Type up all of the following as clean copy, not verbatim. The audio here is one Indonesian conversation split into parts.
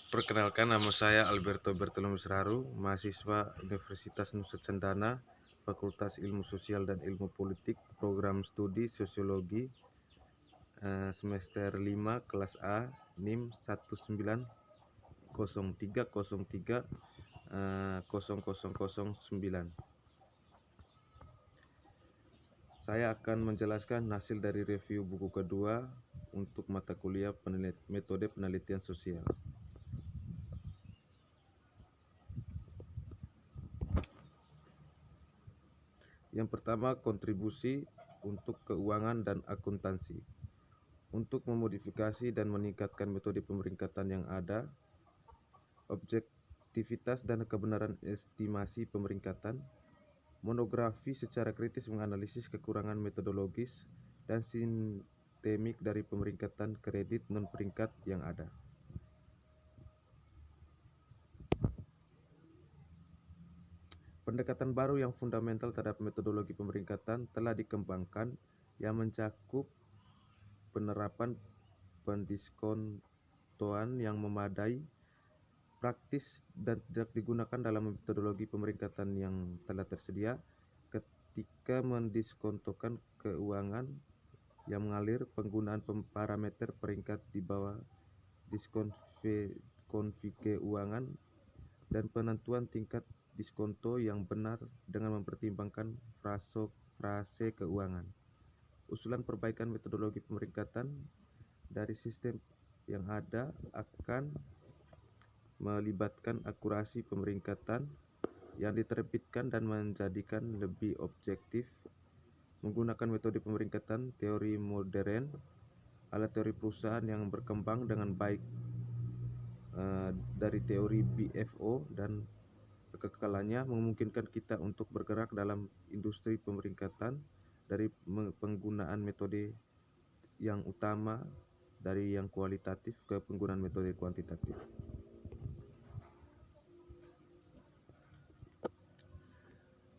Perkenalkan, nama saya Alberto Bertolomeo Seraru, mahasiswa Universitas Nusa Cendana, Fakultas Ilmu Sosial dan Ilmu Politik, program studi Sosiologi, semester 5, kelas A, NIM 1903030009. Saya akan menjelaskan hasil dari review buku kedua untuk mata kuliah metode penelitian sosial. Yang pertama, kontribusi untuk keuangan dan akuntansi. Untuk memodifikasi dan meningkatkan metode pemeringkatan yang ada, objektivitas dan kebenaran estimasi pemeringkatan, monografi secara kritis menganalisis kekurangan metodologis dan sistemik dari pemeringkatan kredit non-peringkat yang ada. Pendekatan baru yang fundamental terhadap metodologi pemeringkatan telah dikembangkan yang mencakup penerapan pendiskontoan yang memadai, praktis, dan tidak digunakan dalam metodologi pemeringkatan yang telah tersedia ketika mendiskontokan keuangan yang mengalir, penggunaan parameter peringkat di bawah diskonfi keuangan, dan penentuan tingkat diskonto yang benar dengan mempertimbangkan frase keuangan. Usulan perbaikan metodologi pemeringkatan dari sistem yang ada akan melibatkan akurasi pemeringkatan yang diterbitkan dan menjadikan lebih objektif, menggunakan metode pemeringkatan teori modern, alat teori perusahaan yang berkembang dengan baik dari teori BFO, dan kekekalannya memungkinkan kita untuk bergerak dalam industri pemeringkatan dari penggunaan metode yang utama dari yang kualitatif ke penggunaan metode kuantitatif.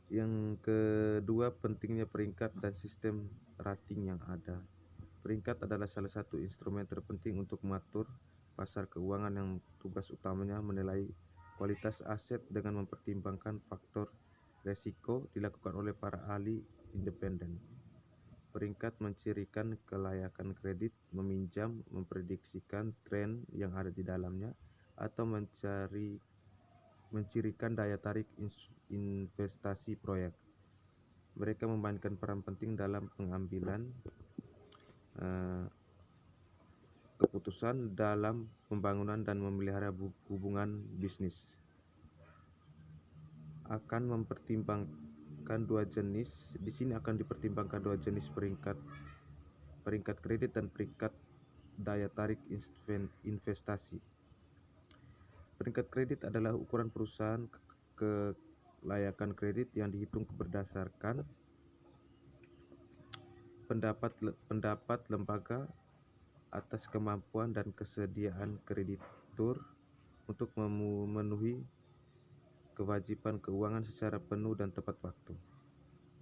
Yang kedua, pentingnya peringkat dan sistem rating yang ada. Peringkat adalah salah satu instrumen terpenting untuk mengatur pasar keuangan yang tugas utamanya menilai kualitas aset dengan mempertimbangkan faktor resiko, dilakukan oleh para ahli independen. Peringkat mencirikan kelayakan kredit meminjam, memprediksikan tren yang ada di dalamnya, atau mencirikan daya tarik investasi proyek. Mereka memainkan peran penting dalam pengambilan keputusan dalam pembangunan dan memelihara hubungan bisnis. Akan mempertimbangkan dua jenis. Di sini akan dipertimbangkan dua jenis peringkat kredit dan peringkat daya tarik investasi. Peringkat kredit adalah ukuran perusahaan kelayakan kredit yang dihitung berdasarkan pendapat lembaga atas kemampuan dan kesediaan kreditur untuk memenuhi kewajiban keuangan secara penuh dan tepat waktu.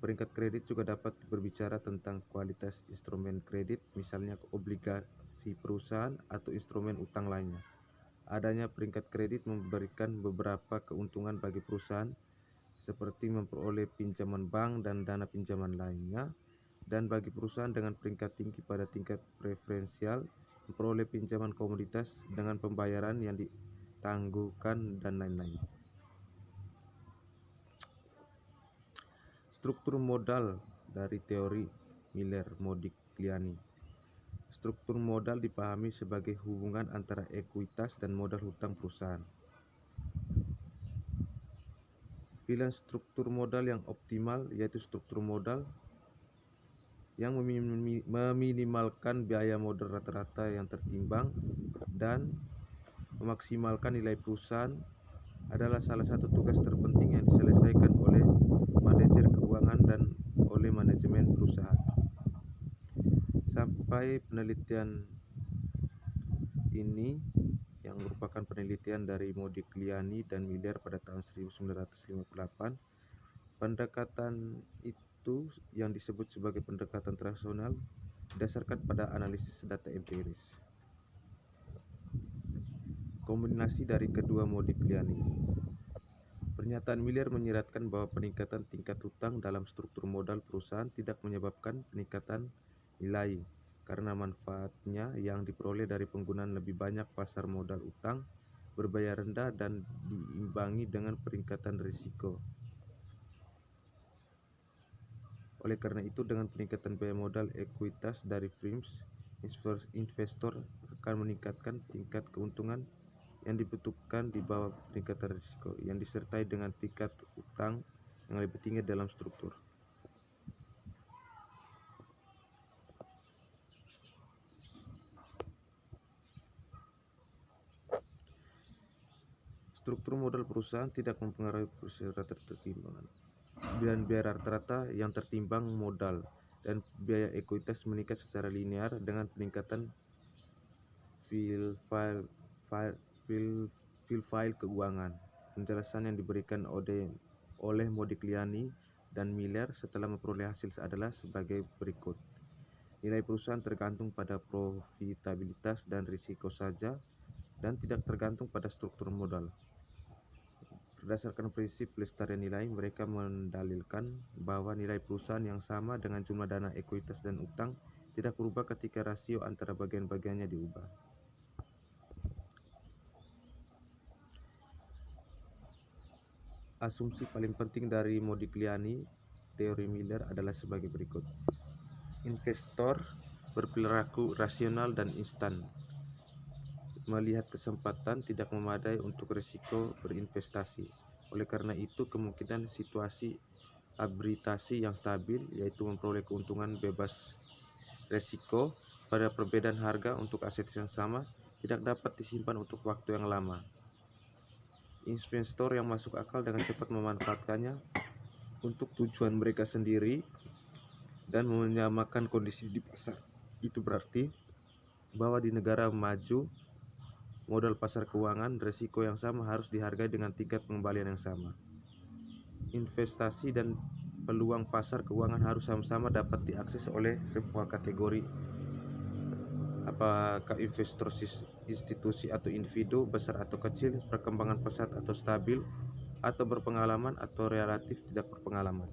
Peringkat kredit juga dapat berbicara tentang kualitas instrumen kredit, misalnya obligasi perusahaan atau instrumen utang lainnya. Adanya peringkat kredit memberikan beberapa keuntungan bagi perusahaan, seperti memperoleh pinjaman bank dan dana pinjaman lainnya, dan bagi perusahaan dengan peringkat tinggi pada tingkat preferensial, memperoleh pinjaman komoditas dengan pembayaran yang ditangguhkan, dan lain-lain. Struktur modal dari teori Miller-Modigliani. Struktur modal dipahami sebagai hubungan antara ekuitas dan modal hutang perusahaan. Pilihan struktur modal yang optimal yaitu struktur modal yang meminimalkan biaya modal rata-rata yang tertimbang dan memaksimalkan nilai perusahaan adalah salah satu tugas terpenting yang diselesaikan oleh manajer keuangan dan oleh manajemen perusahaan. Sampai penelitian ini, yang merupakan penelitian dari Modigliani dan Miller pada tahun 1958, pendekatan itu yang disebut sebagai pendekatan transaksional didasarkan pada analisis data empiris. kombinasi dari kedua Modigliani. Pernyataan Miller menyiratkan bahwa peningkatan tingkat hutang dalam struktur modal perusahaan tidak menyebabkan peningkatan nilai, karena manfaatnya yang diperoleh dari penggunaan lebih banyak pasar modal utang berbayar rendah dan diimbangi dengan peningkatan risiko. Oleh karena itu, dengan peningkatan biaya modal ekuitas dari firms, investor akan meningkatkan tingkat keuntungan yang dibutuhkan di bawah peningkatan risiko yang disertai dengan tingkat utang yang lebih tinggi dalam struktur. Struktur modal perusahaan tidak mempengaruhi rata tertimbangan dan biaya rata-rata yang tertimbang modal, dan biaya ekuitas meningkat secara linear dengan peningkatan file keuangan. Penjelasan yang diberikan oleh Modigliani dan Miller setelah memperoleh hasil adalah sebagai berikut. Nilai perusahaan tergantung pada profitabilitas dan risiko saja dan tidak tergantung pada struktur modal. Berdasarkan prinsip pelestarian nilai, mereka mendalilkan bahwa nilai perusahaan yang sama dengan jumlah dana ekuitas dan utang tidak berubah ketika rasio antara bagian-bagiannya diubah. Asumsi paling penting dari Modigliani teori Miller adalah sebagai berikut. Investor berperilaku rasional dan instan. Melihat kesempatan tidak memadai untuk risiko berinvestasi. Oleh karena itu, kemungkinan situasi arbitrasi yang stabil, yaitu memperoleh keuntungan bebas risiko pada perbedaan harga untuk aset yang sama, tidak dapat disimpan untuk waktu yang lama. Investor yang masuk akal dengan cepat memanfaatkannya untuk tujuan mereka sendiri dan menyamakan kondisi di pasar. Itu berarti bahwa di negara maju, modal pasar keuangan risiko yang sama harus dihargai dengan tingkat pengembalian yang sama. Investasi dan peluang pasar keuangan harus sama-sama dapat diakses oleh semua kategori, apakah investor institusi atau individu, besar atau kecil, perkembangan pesat atau stabil, atau berpengalaman atau relatif tidak berpengalaman.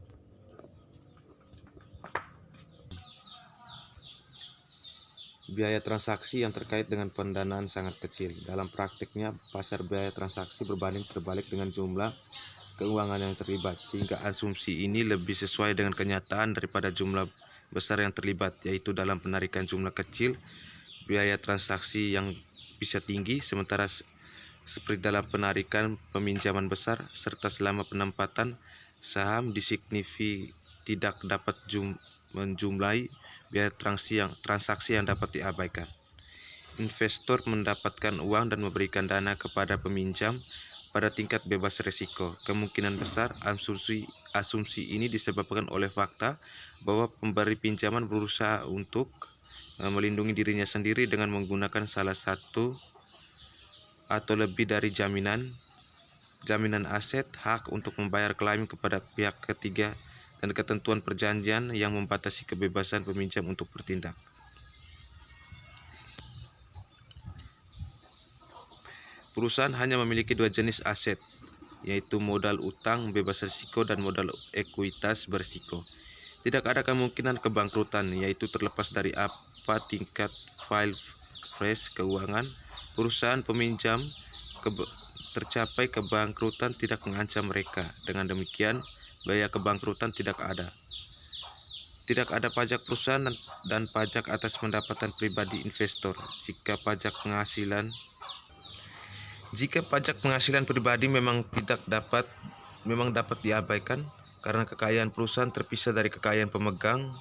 Biaya transaksi yang terkait dengan pendanaan sangat kecil. Dalam praktiknya, pasar biaya transaksi berbanding terbalik dengan jumlah keuangan yang terlibat, sehingga asumsi ini lebih sesuai dengan kenyataan daripada jumlah besar yang terlibat, yaitu dalam penarikan jumlah kecil, biaya transaksi yang bisa tinggi, sementara seperti dalam penarikan peminjaman besar, serta selama penempatan saham disignifi tidak dapat menjumlahi biaya transaksi yang dapat diabaikan. Investor mendapatkan uang dan memberikan dana kepada peminjam pada tingkat bebas risiko. Kemungkinan besar asumsi ini disebabkan oleh fakta bahwa pemberi pinjaman berusaha untuk melindungi dirinya sendiri dengan menggunakan salah satu atau lebih dari jaminan aset, hak untuk membayar klaim kepada pihak ketiga, dan ketentuan perjanjian yang membatasi kebebasan peminjam untuk bertindak. Perusahaan hanya memiliki dua jenis aset, yaitu modal utang bebas risiko dan modal ekuitas berisiko. Tidak ada kemungkinan kebangkrutan, yaitu terlepas dari apa tingkat file fresh keuangan perusahaan peminjam. Tercapai kebangkrutan tidak mengancam mereka. Dengan demikian, biaya kebangkrutan tidak ada. Tidak ada pajak perusahaan dan pajak atas pendapatan pribadi investor. Jika pajak penghasilan pribadi memang dapat diabaikan karena kekayaan perusahaan terpisah dari kekayaan pemegang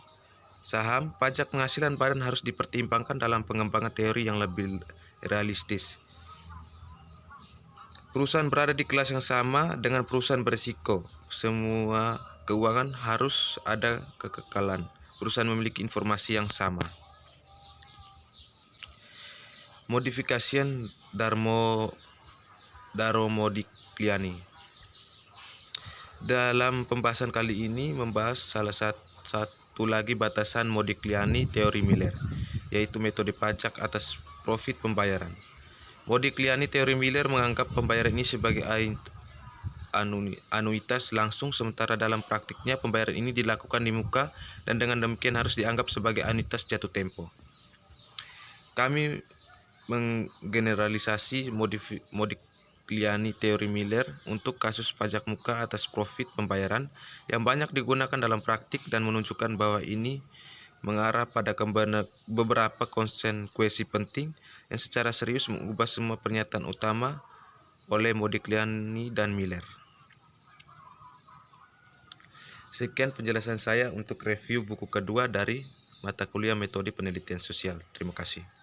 saham, pajak penghasilan badan harus dipertimbangkan dalam pengembangan teori yang lebih realistis. Perusahaan berada di kelas yang sama dengan perusahaan berisiko. Semua keuangan harus ada kekekalan. Perusahaan memiliki informasi yang sama. Modifikasian Darmo Modigliani. Dalam pembahasan kali ini membahas salah satu lagi batasan Modigliani teori Miller, yaitu metode pajak atas profit pembayaran. Modigliani teori Miller menganggap pembayaran ini sebagai anuitas langsung, sementara dalam praktiknya pembayaran ini dilakukan di muka dan dengan demikian harus dianggap sebagai anuitas jatuh tempo. Kami menggeneralisasi Modigliani teori Miller untuk kasus pajak muka atas profit pembayaran yang banyak digunakan dalam praktik dan menunjukkan bahwa ini mengarah pada beberapa konsekuensi penting yang secara serius mengubah semua pernyataan utama oleh Modigliani dan Miller. Sekian penjelasan saya untuk review buku kedua dari mata kuliah Metode Penelitian Sosial. Terima kasih.